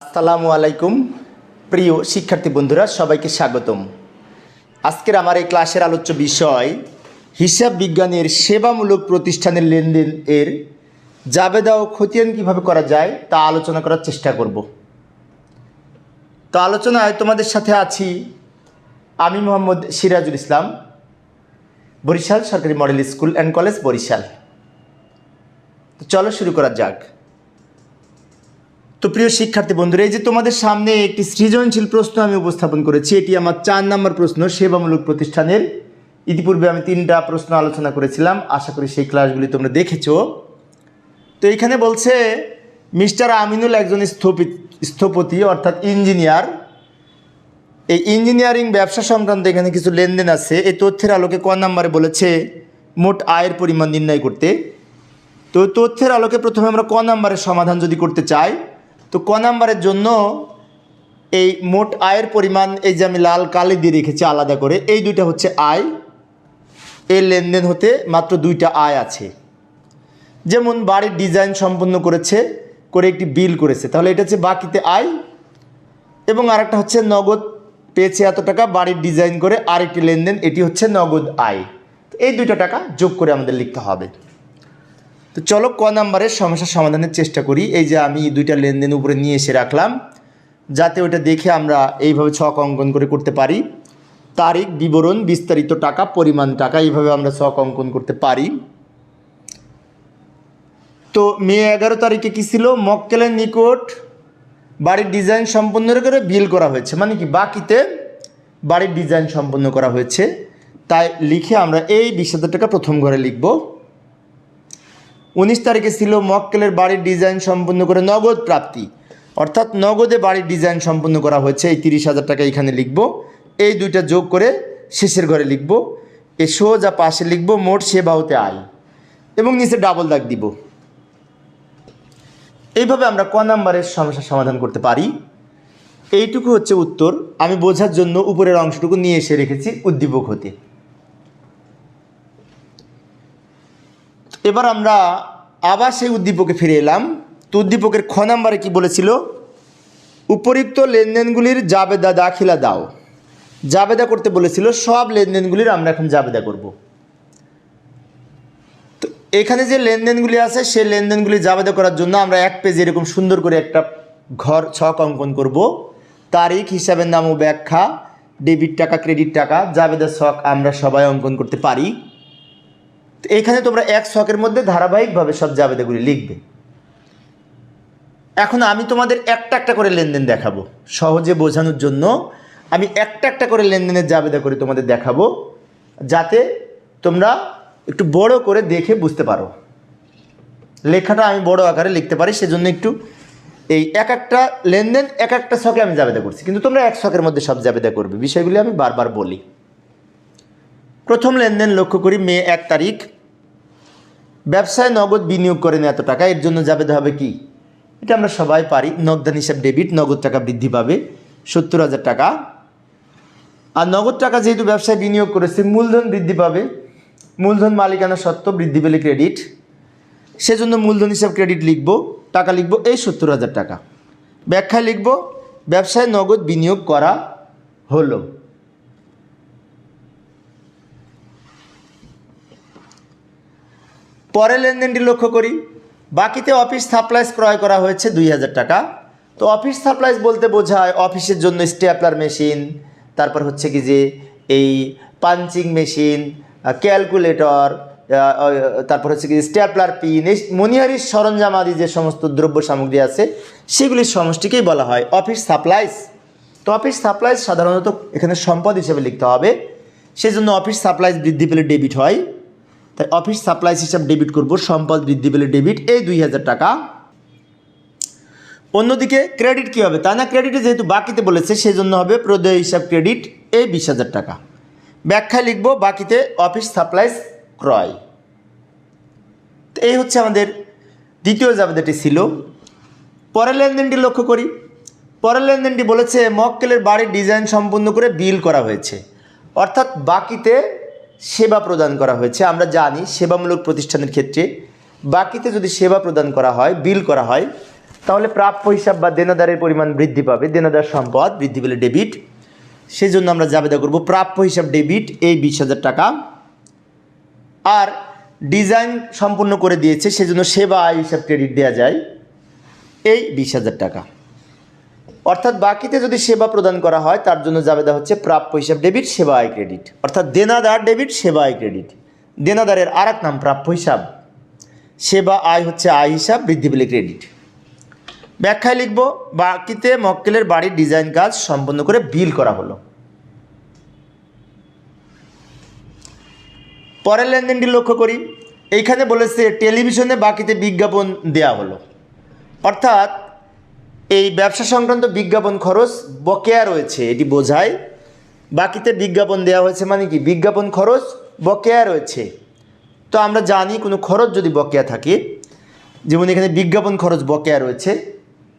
আসসালামু আলাইকুম প্রিয় শিক্ষার্থী বন্ধুরা, সবাইকে স্বাগতম। আজকের আমার এই ক্লাসের আলোচ্য বিষয় হিসাব বিজ্ঞানের সেবামূলক প্রতিষ্ঠানের লেনদেন এর জাবেদা ও খতিয়ান কীভাবে করা যায় তা আলোচনা করার চেষ্টা করব। তো আলোচনায় তোমাদের সাথে আছি আমি মোহাম্মদ সিরাজুল ইসলাম, বরিশাল সরকারি model school and college, Barishal. তো চলো শুরু করা যাক। তো প্রিয় শিক্ষার্থী বন্ধুরা, এই যে তোমাদের সামনে একটি সৃজনশীল প্রশ্ন আমি উপস্থাপন করেছি, এটি আমার 4 নম্বর প্রশ্ন সেবামূলক প্রতিষ্ঠানের। ইতিপূর্বে আমি 3টা প্রশ্ন আলোচনা করেছিলাম, আশা করি সেই ক্লাসগুলি তোমরা দেখেছো। তো এইখানে বলছে মিস্টার আমিনুল একজন স্থপতি অর্থাৎ ইঞ্জিনিয়ার। এই ইঞ্জিনিয়ারিং ব্যবসা সংক্রান্ত এখানে কিছু লেনদেন আছে। এই তথ্যের আলোকে ক নম্বরে বলেছে মোট আয়ের পরিমাণ নির্ণয় করতে। তো তথ্যের আলোকে প্রথমে আমরা ক নম্বরের সমাধান যদি করতে চাই, তো ক নম্বরের জন্য এই মোট আয়ের পরিমাণ, এই যে আমি লাল কালি দিয়ে রেখেছি আলাদা করে, এই দুইটা হচ্ছে আয়। এই লেনদেন হতে মাত্র 2টা আয় আছে। যেমন বাড়ির ডিজাইন সম্পন্ন করেছে, করে একটি বিল করেছে, তাহলে এটা হচ্ছে বাকিতে আয়। এবং আরেকটা হচ্ছে নগদ পেয়েছে এত টাকা, বাড়ির ডিজাইন করে আরেকটি লেনদেন, এটি হচ্ছে নগদ আয়। তো এই 2টা টাকা যোগ করে আমাদের লিখতে হবে। তো চলো ক নম্বরের সমস্যার সমাধানের চেষ্টা করি। এই যে আমি 2টা লেনদেন উপরে নিয়ে এসে রাখলাম, যাতে ওটা দেখে আমরা এইভাবে ছক অঙ্কন করে করতে পারি। তারিখ, বিবরণ, বিস্তারিত টাকা, পরিমাণ টাকা, এইভাবে আমরা ছক অঙ্কন করতে পারি। তো মে 11 তারিখে কী ছিল? মক্কেলের নিকট বাড়ির ডিজাইন সম্পন্ন করে বিল করা হয়েছে, মানে কি বাকিতে বাড়ির ডিজাইন সম্পন্ন করা হয়েছে। তাই লিখে আমরা এই 20,000 টাকা প্রথম ঘরে লিখব। 19 তারিখে ছিল মক্কেলের বাড়ির ডিজাইন সম্পন্ন করে নগদ প্রাপ্তি, অর্থাৎ নগদে বাড়ির ডিজাইন সম্পন্ন করা হয়েছে, এই 30,000 টাকা এখানে লিখব। এই 2টা যোগ করে শেষের ঘরে লিখব। এ সোজা পাশে লিখব মোট সেবা হতে আয়, এবং নিচে ডাবল দাগ দিব। এইভাবে আমরা ক নম্বরের সমস্যার সমাধান করতে পারি। এইটুকু হচ্ছে উত্তর। আমি বোঝার জন্য উপরের অংশটুকু নিয়ে এসে রেখেছি উদ্দীপক হতে। এবার আমরা আবার সেই উদ্দীপকে ফিরে এলাম। তো উদ্দীপকের খ নম্বরে কী বলেছিল? উপরিক্ত লেনদেনগুলির জাবেদা দাখিলা দাও। জাবেদা করতে বলেছিল, সব লেনদেনগুলির আমরা এখন জাবেদা করব। তো এখানে যে লেনদেনগুলি আছে সেই লেনদেনগুলি জাবেদা করার জন্য আমরা এক পেজে এরকম সুন্দর করে একটা ঘর ছক অঙ্কন করব। তারিখ, হিসাবের নাম ও ব্যাখ্যা, ডেবিট টাকা, ক্রেডিট টাকা, জাবেদার ছক আমরা সবাই অঙ্কন করতে পারি। তো এখানে তোমরা এক ছকের মধ্যে ধারাবাহিকভাবে সব জাবেদাগুলি লিখবে। এখন আমি তোমাদের একটা একটা করে লেনদেন দেখাবো, সহজে বোঝানোর জন্য আমি একটা একটা করে লেনদেনের জাবেদা করে তোমাদের দেখাবো, যাতে তোমরা একটু বড় করে দেখে বুঝতে পারো। লেখাটা আমি বড় আকারে লিখতে পারি, সেজন্য একটু এই এক একটা লেনদেন এক একটা ছকে আমি জাবেদা করছি, কিন্তু তোমরা এক ছকের মধ্যে সব জাবেদা করবে। বিষয়গুলি আমি বারবার বলি। প্রথম লেনদেন লক্ষ্য করি, মে 1 তারিখ। ব্যবসায় নগদ বিনিয়োগ করেন এত টাকা, এর জন্য জাবেদা হবে কি? এটা আমরা সবাই পারি। নগদান হিসাব ডেবিট, নগদ টাকা বৃদ্ধি পাবে 70,000 টাকা। আর নগদ টাকা যেহেতু ব্যবসায় বিনিয়োগ করেছে, মূলধন বৃদ্ধি পাবে। মূলধন মালিকানা সত্ত্ব বৃদ্ধি পেলে ক্রেডিট, সেজন্য মূলধন হিসাব ক্রেডিট লিখব, টাকা লিখব এই 70,000 টাকা। ব্যাখ্যায় লিখব ব্যবসায় নগদ বিনিয়োগ করা হলো। পরের লেনদেনটি লক্ষ্য করি, বাকিতে অফিস সাপ্লাইজ ক্রয় করা হয়েছে 2,000 টাকা। তো অফিস সাপ্লাইজ বলতে বোঝায় অফিসের জন্য স্টেপলার মেশিন, তারপর হচ্ছে কি যে এই পাঞ্চিং মেশিন, ক্যালকুলেটর, তারপর হচ্ছে কি স্টেপলার পিন, এই মনিহারির সরঞ্জাম আদি যে সমস্ত দ্রব্য সামগ্রী আছে সেগুলির সমষ্টিকেই বলা হয় অফিস সাপ্লাইজ। তো অফিস সাপ্লাইজ সাধারণত এখানে সম্পদ হিসেবে লিখতে হবে, সেজন্য অফিস সাপ্লাইজ বৃদ্ধি পেলে ডেবিট হয়, তাই অফিস সাপ্লাইজ হিসাব ডেবিট করব। সম্পদ বৃদ্ধি পেলে ডেবিট এই 2,000 টাকা। অন্যদিকে ক্রেডিট কী হবে? তা না, ক্রেডিটে যেহেতু বাকিতে বলেছে সেজন্য হবে প্রদেয় হিসাব ক্রেডিট এই 20,000 টাকা। ব্যাখ্যায় লিখব বাকিতে অফিস সাপ্লাইজ ক্রয়। তো এই হচ্ছে আমাদের দ্বিতীয় জাবেদাটি ছিল। পরের লেনদেনটি লক্ষ্য করি। পরের লেনদেনটি বলেছে মক্কেলের বাড়ির ডিজাইন সম্পূর্ণ করে বিল করা হয়েছে, অর্থাৎ বাকিতে সেবা প্রদান করা হয়েছে। আমরা জানি সেবামূলক প্রতিষ্ঠানের ক্ষেত্রে বাকিতে যদি সেবা প্রদান করা হয়, বিল করা হয়, তাহলে প্রাপ্য হিসাব বা দেনাদারের পরিমাণ বৃদ্ধি পাবে, দেনাদার সম্পদ বৃদ্ধি পেলে ডেবিট। সেই জন্য আমরা জাবেদা করব প্রাপ্য হিসাব ডেবিট এই 20,000 টাকা। আর ডিজাইন সম্পূর্ণ করে দিয়েছে সেজন্য সেবা আয় হিসাব ক্রেডিট দেওয়া যায় এই 20,000 টাকা। অর্থাৎ বাকিতে যদি সেবা প্রদান করা হয় তার জন্য জাবেদা হচ্ছে প্রাপ্য হিসাব ডেবিট সেবা আয় ক্রেডিট, অর্থাৎ দেনাদার ডেবিট সেবা আয় ক্রেডিট। দেনাদারের আর এক নাম প্রাপ্য হিসাব, সেবা আয় হচ্ছে আয় হিসাব বৃদ্ধি পেলে ক্রেডিট। ব্যাখ্যায় লিখব বাকিতে মক্কেলের বাড়ির ডিজাইন কাজ সম্পন্ন করে বিল করা হলো। পরের লেনদেনটি লক্ষ্য করি, এইখানে বলেছে টেলিভিশনে বাকিতে বিজ্ঞাপন দেয়া হলো, অর্থাৎ এই ব্যবসা সংক্রান্ত বিজ্ঞাপন খরচ বকেয়া রয়েছে, এটি বোঝায়। বাকিতে বিজ্ঞাপন দেওয়া হয়েছে মানে কি, বিজ্ঞাপন খরচ বকেয়া রয়েছে। তো আমরা জানি কোনো খরচ যদি বকেয়া থাকে, যেমন এখানে বিজ্ঞাপন খরচ বকেয়া রয়েছে,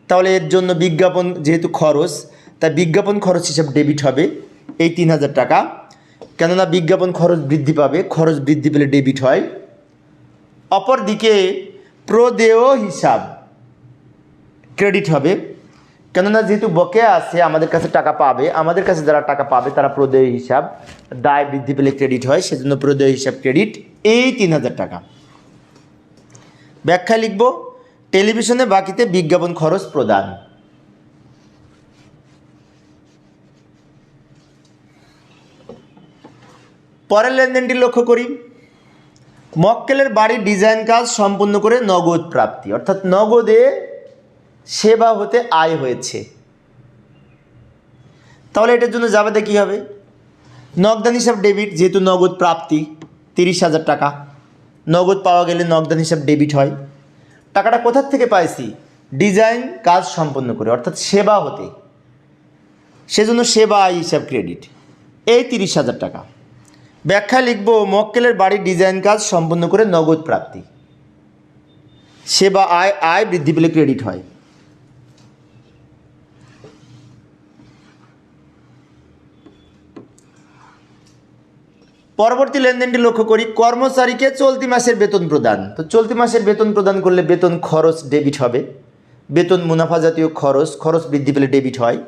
তাহলে এর জন্য বিজ্ঞাপন যেহেতু খরচ, তাই বিজ্ঞাপন খরচ হিসাব ডেবিট হবে এই 3,000 টাকা। কেননা বিজ্ঞাপন খরচ বৃদ্ধি পাবে, খরচ বৃদ্ধি পেলে ডেবিট হয়। অপরদিকে প্রদেয় হিসাব ক্রেডিট হবে, কেননা যেহেতু বকেয়া আছে আমাদের কাছে টাকা পাবে, আমাদের কাছে যারা টাকা পাবে তারা প্রদেয় হিসাব, দায় বৃদ্ধি পেলে ক্রেডিট হয়, সেজন্য প্রদেয় হিসাব ক্রেডিট এই 3,000 টাকা। ব্যাখ্যায় লিখব টেলিভিশনে বাকিতে বিজ্ঞাপন খরচ প্রদান। পরের লেনদেনটি লক্ষ্য করি, মক্কেলের বাড়ির ডিজাইন কাজ সম্পূর্ণ করে নগদ প্রাপ্তি, অর্থাৎ নগদে সেবা হতে আয় হয়েছে। তাহলে এটার জন্য জাবেদা কী হবে, নগদান হিসাব ডেবিট, যেহেতু নগদ প্রাপ্তি 30,000 টাকা, নগদ পাওয়া গেলে নগদান হিসাব ডেবিট হয়। টাকাটা কোথার থেকে পাইছি, ডিজাইন কাজ সম্পন্ন করে, অর্থাৎ সেবা হতে, সেজন্য সেবা আয় হিসাব ক্রেডিট এই 30,000 টাকা। ব্যাখ্যায় লিখব মক্কেলের বাড়ির ডিজাইন কাজ সম্পন্ন করে নগদ প্রাপ্তি, সেবা আয় আয় বৃদ্ধি পেলে ক্রেডিট হয়। পরবর্তী লেনদেনটি লক্ষ্য করি, কর্মচারীকে চলতি মাসের বেতন প্রদান। তো চলতি মাসের বেতন প্রদান করলে বেতন খরচ ডেবিট হবে, বেতন মুনাফা জাতীয় খরচ, খরচ বৃদ্ধি পেলে ডেবিট হয়।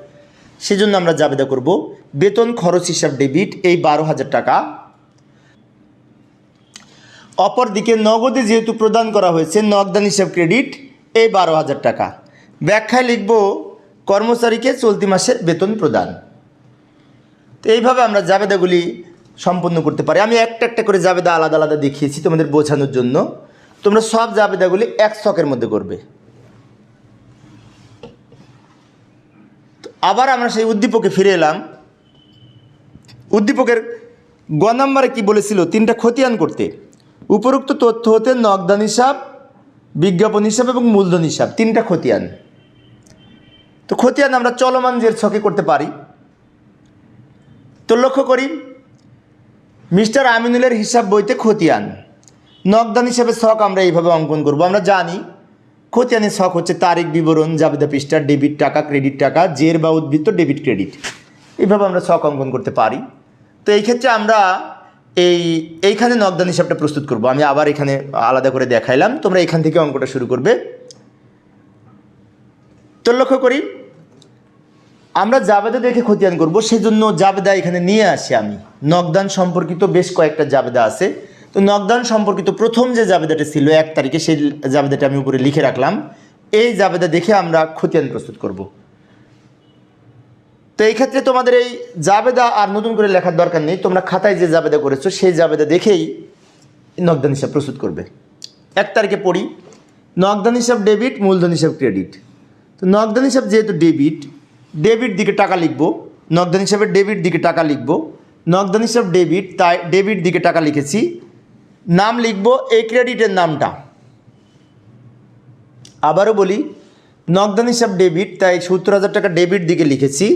সেজন্য আমরা জাবেদা করব বেতন খরচ হিসাব ডেবিট এই 12,000 টাকা। অপরদিকে নগদে যেহেতু প্রদান করা হয়েছে নগদান হিসাব ক্রেডিট এই 12,000 টাকা। ব্যাখ্যায় লিখব কর্মচারীকে চলতি মাসের বেতন প্রদান। তো এইভাবে আমরা জাবেদাগুলি সম্পন্ন করতে পারি। আমি একটা একটা করে জাবেদা আলাদা আলাদা দেখিয়েছি তোমাদের বোঝানোর জন্য, তোমরা সব জাবেদাগুলি এক ছকের মধ্যে করবে। তো আবার আমরা সেই উদ্দীপকে ফিরে এলাম। উদ্দীপকের গ নম্বরে কী বলেছিল, 3টা খতিয়ান করতে। উপরোক্ত তথ্য হতে নগদান হিসাব, বিজ্ঞাপন হিসাব এবং মূলধন হিসাব, 3টা খতিয়ান। তো খতিয়ান আমরা চলমান জের ছকে করতে পারি। তো লক্ষ্য করি মিস্টার আমিনুলের হিসাব বইতে খতিয়ান, নগদান হিসাবে ছক আমরা এইভাবে অঙ্কন করব। আমরা জানি খতিয়ানের ছক হচ্ছে তারিখ বিবরণ, জাবেদা পৃষ্ঠা, ডেবিট টাকা, ক্রেডিট টাকা, জের বা উদ্বৃত্ত, ডেবিট ক্রেডিট, এইভাবে আমরা ছক অঙ্কন করতে পারি। তো এই ক্ষেত্রে আমরা এইখানে নগদান হিসাবটা প্রস্তুত করব। আমি আবার এখানে আলাদা করে দেখাইলাম, তোমরা এখান থেকে অঙ্কটা শুরু করবে। তো লক্ষ্য করি আমরা জাবেদা দেখে খতিয়ান করব, সেজন্য জাবেদা এখানে নিয়ে আসি। আমি নগদান সম্পর্কিত বেশ কয়েকটা জাবেদা আছে। তো নগদান সম্পর্কিত প্রথম যে জাবেদাটা ছিল 1 তারিখে, সেই জাবেদাটা আমি উপরে লিখে রাখলাম। এই জাবেদা দেখে আমরা খতিয়ান প্রস্তুত করব। তো এই ক্ষেত্রে তোমাদের এই জাবেদা আর নতুন করে লেখার দরকার নেই, তোমরা খাতায় যে জাবেদা করেছো সেই জাবেদা দেখেই নগদান হিসাব প্রস্তুত করবে। 1 তারিখে পড়ি, নগদান হিসাব ডেবিট, মূলধন হিসাব ক্রেডিট। তো নগদান হিসাব যেহেতু ডেবিট, ডেবিট দিকে টাকা লিখব, নগদান হিসাবে ডেবিট দিকে টাকা লিখব। নগদান হিসাব ডেবিট, তাই ডেবিট দিকে টাকা লিখেছি। নাম লিখব এই ক্রেডিটের নামটা। আবারও বলি, নগদান হিসাব ডেবিট, তাই 70,000 টাকা ডেবিট দিকে লিখেছি।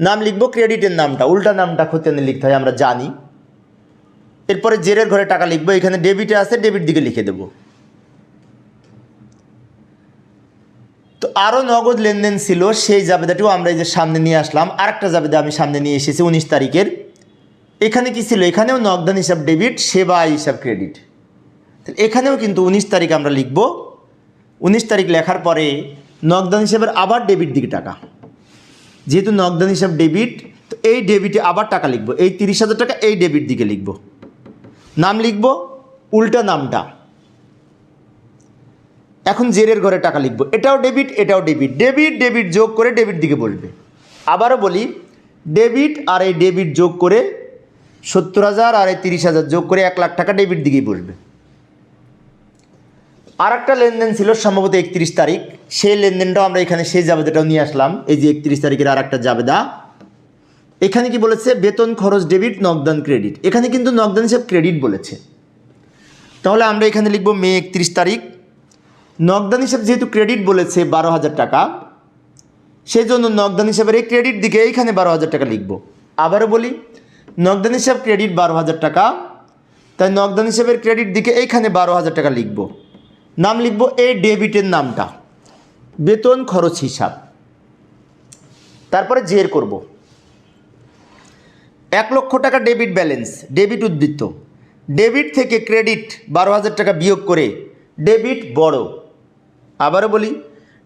নাম লিখব ক্রেডিটের নামটা, উল্টা নামটা খতিয়ানে লিখতে হয় আমরা জানি। এরপরে জেরের ঘরে টাকা লিখব, এখানে ডেবিটে আছে, ডেবিট দিকে লিখে দেব। তো আরও নগদ লেনদেন ছিল, সেই জাবেদাটিও আমরা এই যে সামনে নিয়ে আসলাম। আরেকটা জাবেদা আমি সামনে নিয়ে এসেছি 19 তারিখের। এখানে কি ছিল, এখানেও নগদান হিসাব ডেবিট, সেবা হিসাব ক্রেডিট। এখানেও কিন্তু 19 তারিখ আমরা লিখব। 19 তারিখ লেখার পরে নগদান হিসাবের আবার ডেবিট দিকে টাকা, যেহেতু নগদান হিসাব ডেবিট, তো এই ডেবিটে আবার টাকা লিখব, এই 30,000 টাকা এই ডেবিট দিকে লিখব, নাম লিখব উল্টা নামটা। এখন জেরের ঘরে টাকা লিখব, এটাও ডেবিট এটাও ডেবিট, ডেবিট ডেবিট যোগ করে ডেবিট দিকে বসবে। আবারও বলি, ডেবিট আর এই ডেবিট যোগ করে 70,000 আর এই 30,000 যোগ করে 1 লাখ টাকা ডেবিট দিকেই বসবে। আর একটা লেনদেন ছিল সম্ভবত 31 তারিখ, সেই লেনদেনটাও আমরা এখানে সেই জাবেদাটাও নিয়ে আসলাম। এই যে 31 তারিখের আর একটা জাবেদা, এখানে কি বলেছে, বেতন খরচ ডেবিট নগদান ক্রেডিট, এখানে কিন্তু নগদান হিসাব ক্রেডিট বলেছে। তাহলে আমরা এখানে লিখব মে 31 তারিখ, নগদান হিসাব যেহেতু ক্রেডিট বলেছে 12,000 টাকা, সেই জন্য নগদান হিসাবের এই ক্রেডিট দিকে এইখানে 12,000 টাকা লিখব। আবারও বলি, নগদান হিসাব ক্রেডিট 12,000 টাকা, তাই নগদান হিসাবের ক্রেডিট দিকে এইখানে 12,000 টাকা লিখব, নাম লিখব এই ডেবিটের নামটা, বেতন খরচ হিসাব। তারপরে জের করব, 1 লক্ষ টাকা ডেবিট ব্যালেন্স, ডেবিট উদ্ধৃত, ডেবিট থেকে ক্রেডিট 12,000 টাকা বিয়োগ করে ডেবিট বড়। আবারও বলি,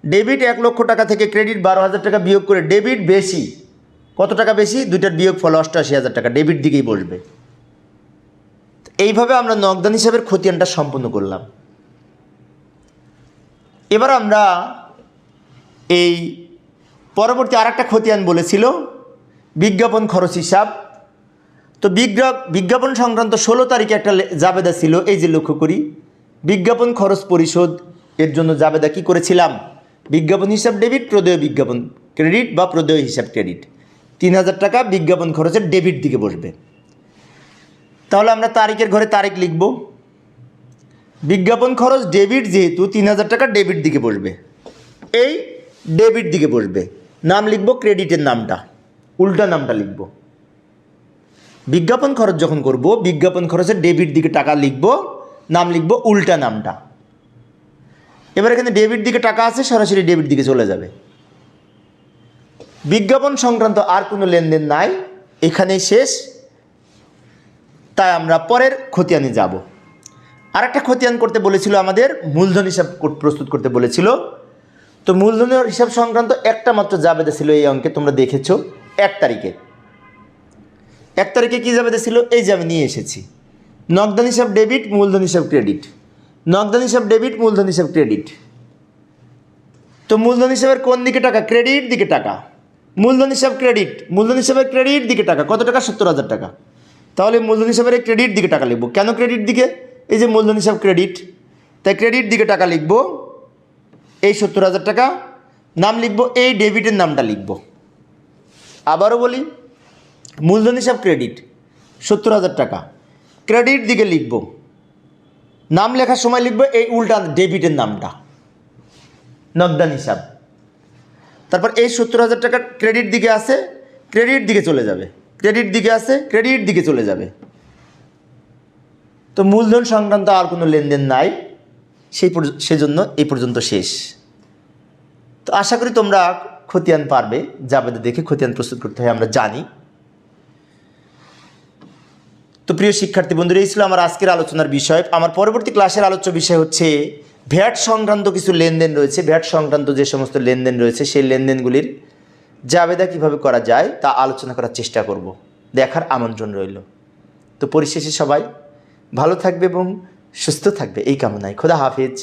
ডেবিট 1 লক্ষ টাকা থেকে ক্রেডিট 12,000 টাকা বিয়োগ করে ডেবিট বেশি, কত টাকা বেশি, দুইটার বিয়োগ ফল 88,000 টাকা, ডেবিট দিকেই বসবে। এইভাবে আমরা নগদান হিসাবের খতিয়ানটা সম্পূর্ণ করলাম। এবার আমরা এই পরবর্তী আর একটা খতিয়ান বলেছিল বিজ্ঞাপন খরচ হিসাব। তো বিজ্ঞাপন সংক্রান্ত 16 তারিখে একটা জাবেদা ছিল, এই যে লক্ষ্য করি, বিজ্ঞাপন খরচ পরিশোধ এর জন্য জাবেদা কি করেছিলাম, বিজ্ঞাপন হিসাব ডেবিট, প্রদেয় বিজ্ঞাপন ক্রেডিট বা প্রদেয় হিসাব ক্রেডিট, 3,000 টাকা বিজ্ঞাপন খরচের ডেবিট দিকে বসবে। তাহলে আমরা তারিখের ঘরে তারিখ লিখব, বিজ্ঞাপন খরচ ডেবিট যেহেতু 3,000 টাকা ডেবিট দিকে বসবে, এই ডেবিট দিকে বসবে, নাম লিখব ক্রেডিটের নামটা, উল্টা নামটা লিখব। বিজ্ঞাপন খরচ যখন করব, বিজ্ঞাপন খরচের ডেবিট দিকে টাকা লিখব, নাম লিখব উল্টা নামটা। এবার এখানে ডেবিট দিকে টাকা আছে, সরাসরি ডেবিট দিকে চলে যাবে। বিজ্ঞাপন সংক্রান্ত আর কোনো লেনদেন নাই, এখানেই শেষ। তাই আমরা পরের খতিয়ানে যাব। আর একটা খতিয়ান করতে বলেছিল আমাদের, মূলধন হিসাব প্রস্তুত করতে বলেছিল। তো মূলধনের হিসাব সংক্রান্ত একটা মাত্র জাবেদা ছিল এই অঙ্কে, তোমরা দেখেছো 1 তারিখে। 1 তারিখে কী জাবেদা ছিল, এই যে আমি নিয়ে এসেছি, নগদান হিসাব ডেবিট, মূলধন হিসাব ক্রেডিট, নগদান হিসাব ডেবিট, মূলধন হিসাব ক্রেডিট। তো মূলধন হিসাবের কোন দিকে টাকা, ক্রেডিট দিকে টাকা, মূলধন হিসাব ক্রেডিট, মূলধন হিসাবের ক্রেডিট দিকে টাকা, কত টাকা, 70,000 টাকা। তাহলে মূলধন হিসাবের ক্রেডিট দিকে টাকা লিখব, কেন ক্রেডিট দিকে, এই যে মূলধন হিসাব ক্রেডিট, তাই ক্রেডিট দিকে টাকা লিখব, এই 70,000 টাকা, নাম লিখব এই ডেবিটের নামটা লিখব। আবারও বলি, মূলধন হিসাব ক্রেডিট 70,000 টাকা, ক্রেডিট দিকে লিখব, নাম লেখার সময় লিখব এই উল্টা ডেবিটের নামটা, নগদান হিসাব। তারপর এই 70,000 টাকা ক্রেডিট দিকে আছে, ক্রেডিট দিকে চলে যাবে, ক্রেডিট দিকে আছে, ক্রেডিট দিকে চলে যাবে। তো মূলধন সংক্রান্ত আর কোনো লেনদেন নাই, সেজন্য এই পর্যন্ত শেষ। তো আশা করি তোমরা খতিয়ান পারবে, জাবেদা দেখে খতিয়ান প্রস্তুত করতে হয় আমরা জানি। তো প্রিয় শিক্ষার্থী বন্ধুরা, এই ছিল আমার আজকের আলোচনার বিষয়। আমার পরবর্তী ক্লাসের আলোচ্য বিষয় হচ্ছে ভ্যাট সংক্রান্ত কিছু লেনদেন রয়েছে, ভ্যাট সংক্রান্ত যে সমস্ত লেনদেন রয়েছে সেই লেনদেনগুলির জাবেদা কিভাবে করা যায় তা আলোচনা করার চেষ্টা করব, দেখার আমন্ত্রণ রইল। তো পরিশেষে সবাই ভালো থাকবে এবং সুস্থ থাকবে এই কামনায়। খোদা হাফেজ।